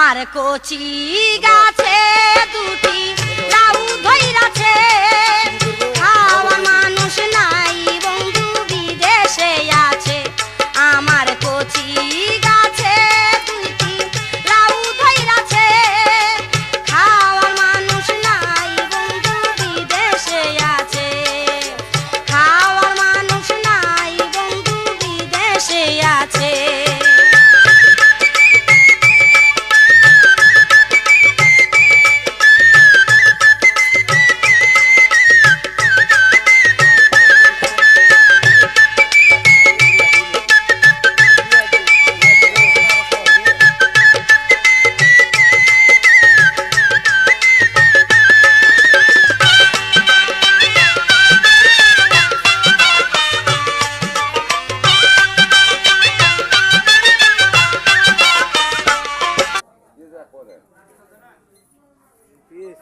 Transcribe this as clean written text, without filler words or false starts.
আমার কচি গাছে দুটি লাউ ধইরাছে খাওয়ার মানুষ নাই বন্ধু বিদেশে আছে আমার কচি গাছে দুটি লাউ ধইরাছে খাওয়ার মানুষ নাই বন্ধু বিদেশে আছে খাওয়ার মানুষ নাই বন্ধু বিদেশে আছে Yes,